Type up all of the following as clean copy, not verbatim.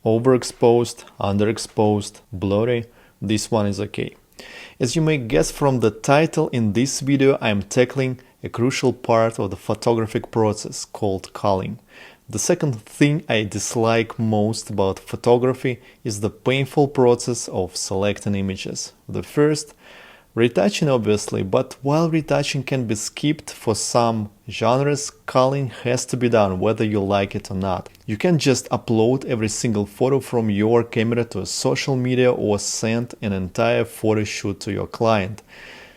overexposed, underexposed, blurry, this one is okay. As you may guess from the title, in this video I am tackling a crucial part of the photographic process called culling. The second thing I dislike most about photography is the painful process of selecting images. The first, retouching obviously, but while retouching can be skipped for some genres, culling has to be done whether you like it or not. You can't just upload every single photo from your camera to a social media or send an entire photo shoot to your client.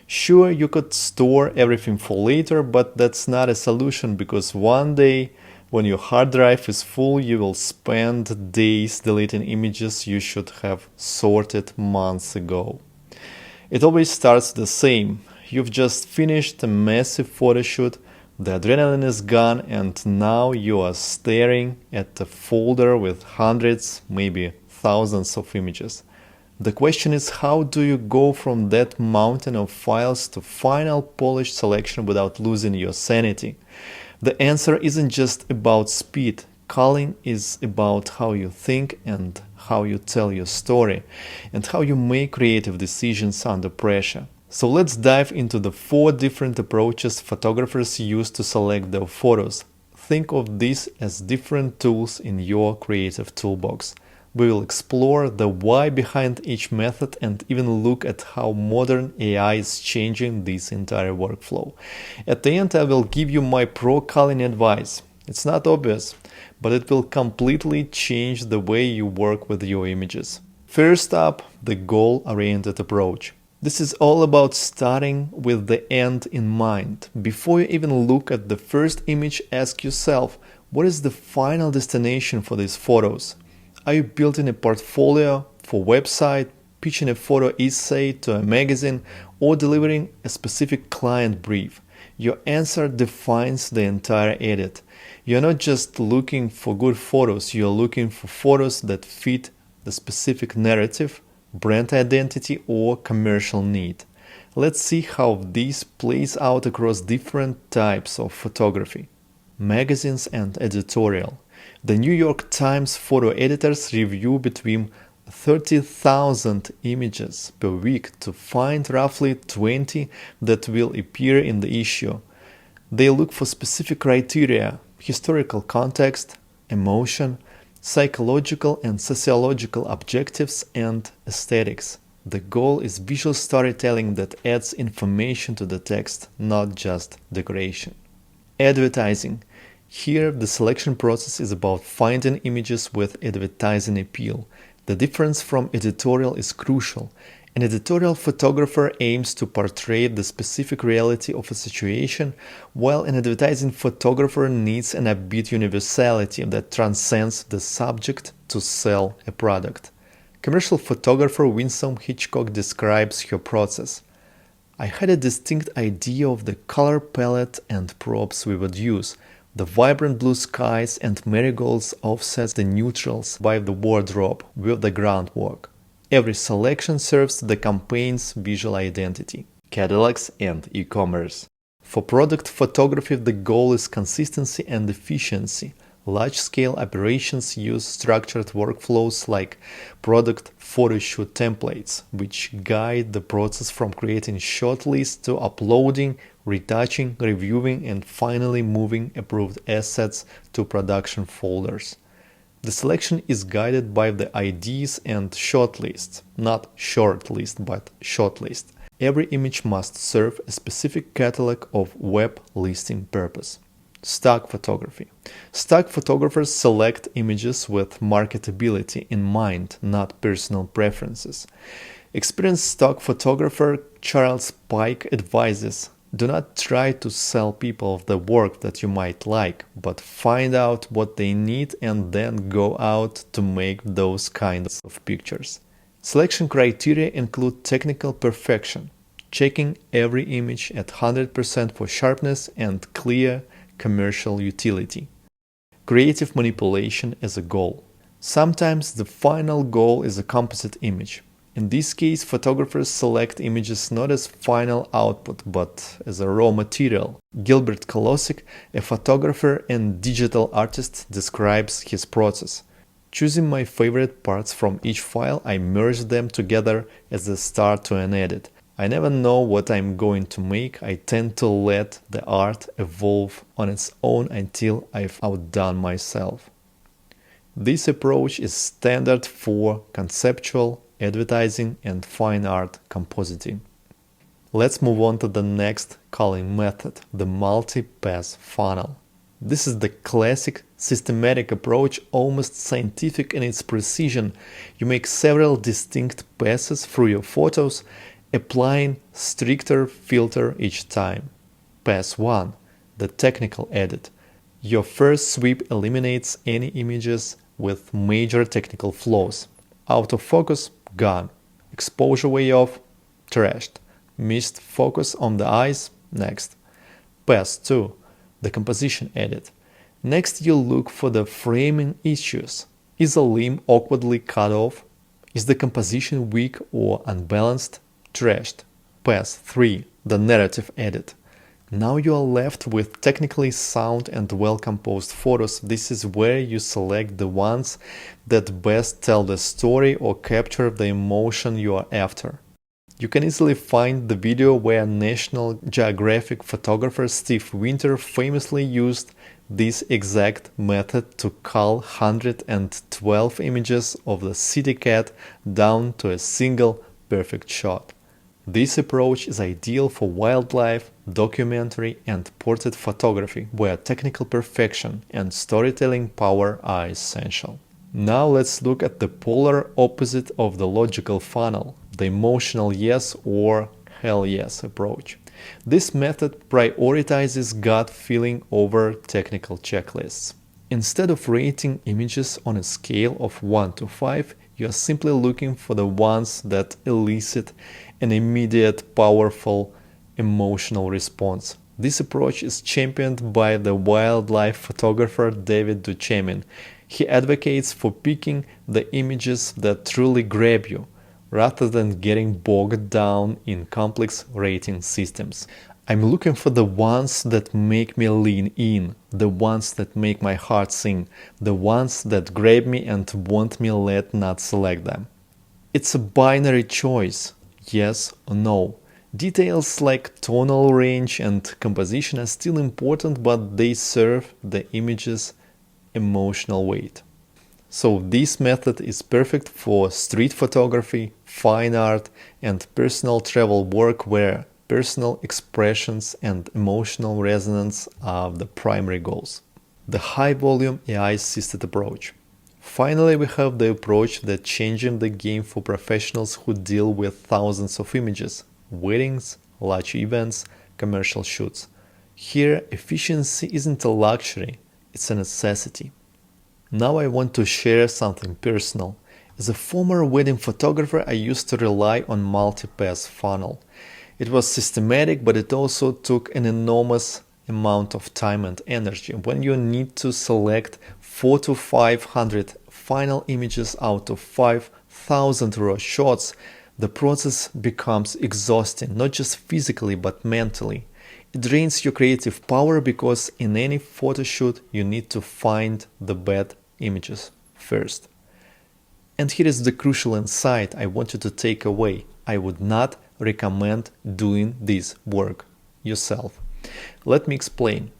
Sure, you could store everything for later, but that's not a solution because one day when your hard drive is full, you will spend days deleting images you should have sorted months ago. It always starts the same. You've just finished a massive photo shoot, the adrenaline is gone, and now you are staring at a folder with hundreds, maybe thousands of images. The question is, how do you go from that mountain of files to final polished selection without losing your sanity? The answer isn't just about speed. Culling is about how you think and how you tell your story, and how you make creative decisions under pressure. So let's dive into the 4 different approaches photographers use to select their photos. Think of these as different tools in your creative toolbox. We will explore the why behind each method and even look at how modern AI is changing this entire workflow. At the end, I will give you my pro-culling advice. It's not obvious, but it will completely change the way you work with your images. First up, the goal-oriented approach. This is all about starting with the end in mind. Before you even look at the first image, ask yourself, what is the final destination for these photos? Are you building a portfolio for a website, pitching a photo essay to a magazine, or delivering a specific client brief? Your answer defines the entire edit. You're not just looking for good photos, you're looking for photos that fit the specific narrative, brand identity, or commercial need. Let's see how this plays out across different types of photography. Magazines and editorial. The New York Times photo editors review between 30,000 images per week to find roughly 20 that will appear in the issue. They look for specific criteria: historical context, emotion, psychological and sociological objectives, and aesthetics. The goal is visual storytelling that adds information to the text, not just decoration. Advertising. Here, the selection process is about finding images with advertising appeal. The difference from editorial is crucial. An editorial photographer aims to portray the specific reality of a situation, while an advertising photographer needs an upbeat universality that transcends the subject to sell a product. Commercial photographer Winsome Hitchcock describes her process. I had a distinct idea of the color palette and props we would use. The vibrant blue skies and marigolds offset the neutrals by the wardrobe with the groundwork. Every selection serves the campaign's visual identity. Catalogs and e-commerce. For product photography, the goal is consistency and efficiency. Large-scale operations use structured workflows like product photo shoot templates, which guide the process from creating short lists to uploading, retouching, reviewing, and finally moving approved assets to production folders. The selection is guided by the IDs and shortlists, not short list but shortlist. Every image must serve a specific catalog of web listing purpose. Stock photography. Stock photographers select images with marketability in mind, not personal preferences. Experienced stock photographer Charles Pike advises, do not try to sell people the work that you might like, but find out what they need and then go out to make those kinds of pictures. Selection criteria include technical perfection, checking every image at 100% for sharpness and clear commercial utility. Creative manipulation as a goal. Sometimes the final goal is a composite image. In this case, photographers select images not as final output, but as a raw material. Gilbert Kolosik, a photographer and digital artist, describes his process. Choosing my favorite parts from each file, I merge them together as a start to an edit. I never know what I'm going to make. I tend to let the art evolve on its own until I've outdone myself. This approach is standard for conceptual, advertising, and fine art compositing. Let's move on to the next culling method, the multi-pass funnel. This is the classic systematic approach, almost scientific in its precision. You make several distinct passes through your photos, applying stricter filter each time. Pass 1, the technical edit. Your first sweep eliminates any images with major technical flaws. Autofocus, gone. Exposure way off, trashed. Missed focus on the eyes, next. Pass 2, the composition edit. Next you look for the framing issues. Is a limb awkwardly cut off? Is the composition weak or unbalanced? Trashed. Pass 3, the narrative edit. Now you are left with technically sound and well-composed photos. This is where you select the ones that best tell the story or capture the emotion you are after. You can easily find the video where National Geographic photographer Steve Winter famously used this exact method to cull 112 images of the city cat down to a single perfect shot. This approach is ideal for wildlife, documentary, and portrait photography, where technical perfection and storytelling power are essential. Now let's look at the polar opposite of the logical funnel, the emotional yes or hell yes approach. This method prioritizes gut feeling over technical checklists. Instead of rating images on a scale of 1 to 5, you are simply looking for the ones that elicit an immediate, powerful, emotional response. This approach is championed by the wildlife photographer David Duchemin. He advocates for picking the images that truly grab you, rather than getting bogged down in complex rating systems. I'm looking for the ones that make me lean in, the ones that make my heart sing, the ones that grab me and want me let not select them. It's a binary choice, yes or no. Details like tonal range and composition are still important, but they serve the image's emotional weight. So this method is perfect for street photography, fine art, and personal travel work where personal expressions and emotional resonance are the primary goals. The high-volume AI-assisted approach. Finally, we have the approach that's changing the game for professionals who deal with thousands of images, weddings, large events, commercial shoots. Here, efficiency isn't a luxury, it's a necessity. Now I want to share something personal. As a former wedding photographer, I used to rely on multi-pass funnel. It was systematic, but it also took an enormous amount of time and energy. When you need to select 400 to 500 final images out of 5,000 raw shots, the process becomes exhausting, not just physically but mentally. It drains your creative power because in any photo shoot you need to find the bad images first. And here is the crucial insight I want you to take away. I would not recommend doing this work yourself. Let me explain.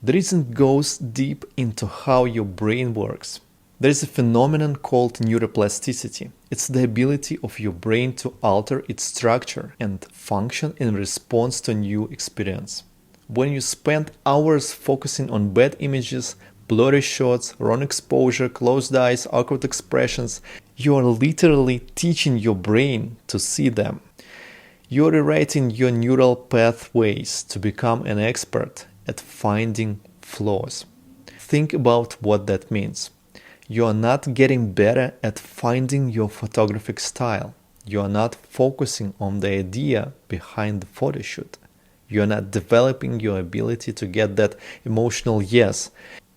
The reason goes deep into how your brain works. There is a phenomenon called neuroplasticity. It's the ability of your brain to alter its structure and function in response to new experience. When you spend hours focusing on bad images, blurry shots, wrong exposure, closed eyes, awkward expressions, you are literally teaching your brain to see them. You are rewriting your neural pathways to become an expert at finding flaws. Think about what that means. You are not getting better at finding your photographic style. You are not focusing on the idea behind the photo shoot. You are not developing your ability to get that emotional yes.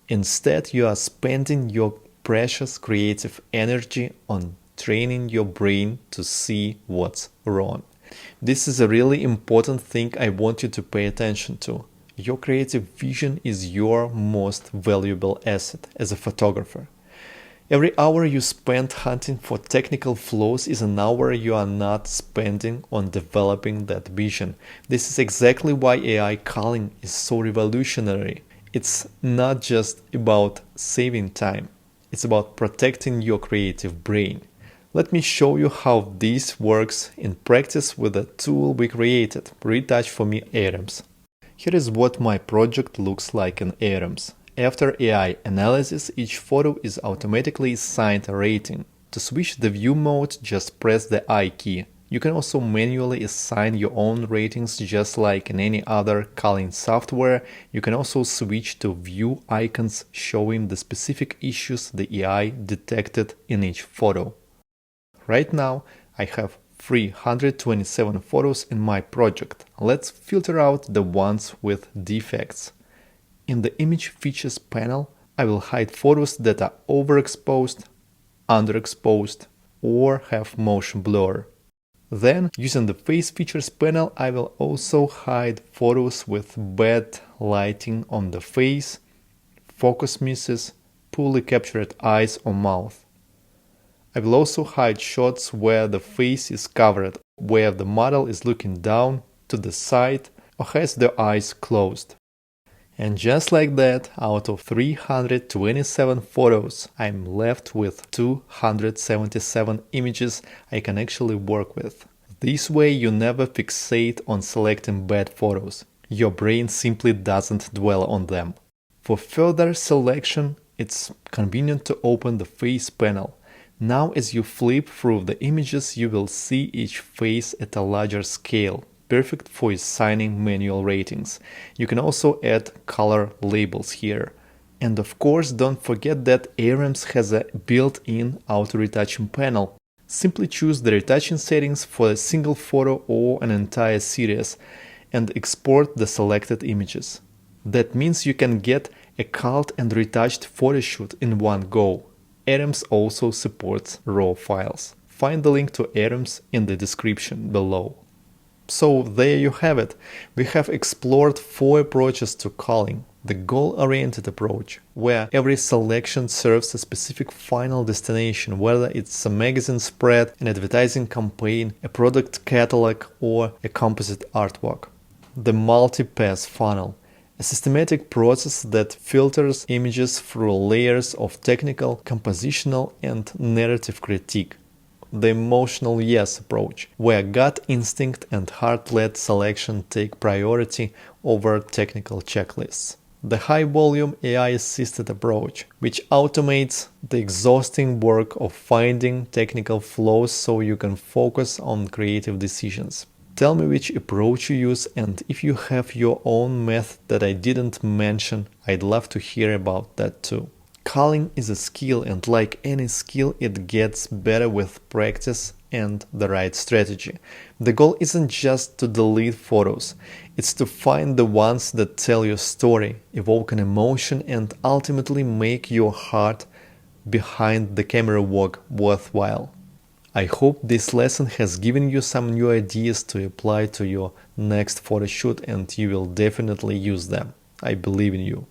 Instead, you are spending your precious creative energy on training your brain to see what's wrong. This is a really important thing I want you to pay attention to. Your creative vision is your most valuable asset as a photographer. Every hour you spend hunting for technical flaws is an hour you are not spending on developing that vision. This is exactly why AI culling is so revolutionary. It's not just about saving time, it's about protecting your creative brain. Let me show you how this works in practice with a tool we created, Retouch4me Arams. Here is what my project looks like in Arams. After AI analysis, each photo is automatically assigned a rating. To switch the view mode, just press the I key. You can also manually assign your own ratings just like in any other culling software. You can also switch to view icons showing the specific issues the AI detected in each photo. Right now, I have 327 photos in my project. Let's filter out the ones with defects. In the Image Features panel, I will hide photos that are overexposed, underexposed, or have motion blur. Then, using the Face Features panel, I will also hide photos with bad lighting on the face, focus misses, poorly captured eyes or mouth. I will also hide shots where the face is covered, where the model is looking down, to the side, or has their eyes closed. And just like that, out of 327 photos, I'm left with 277 images I can actually work with. This way you never fixate on selecting bad photos. Your brain simply doesn't dwell on them. For further selection, it's convenient to open the Face panel. Now as you flip through the images, you will see each face at a larger scale. Perfect for assigning manual ratings. You can also add color labels here. And of course, don't forget that Arams has a built-in auto-retouching panel. Simply choose the retouching settings for a single photo or an entire series and export the selected images. That means you can get a culled and retouched photo shoot in one go. Arams also supports RAW files. Find the link to Arams in the description below. So there you have it. We have explored 4 approaches to culling. The goal-oriented approach, where every selection serves a specific final destination, whether it's a magazine spread, an advertising campaign, a product catalog, or a composite artwork. The multi-pass funnel, a systematic process that filters images through layers of technical, compositional, and narrative critique. The emotional yes approach, where gut instinct and heart-led selection take priority over technical checklists. The high-volume AI-assisted approach, which automates the exhausting work of finding technical flaws so you can focus on creative decisions. Tell me which approach you use, and if you have your own method that I didn't mention, I'd love to hear about that too. Culling is a skill, and like any skill, it gets better with practice and the right strategy. The goal isn't just to delete photos, it's to find the ones that tell your story, evoke an emotion, and ultimately make your heart behind the camera work worthwhile. I hope this lesson has given you some new ideas to apply to your next photo shoot, and you will definitely use them. I believe in you.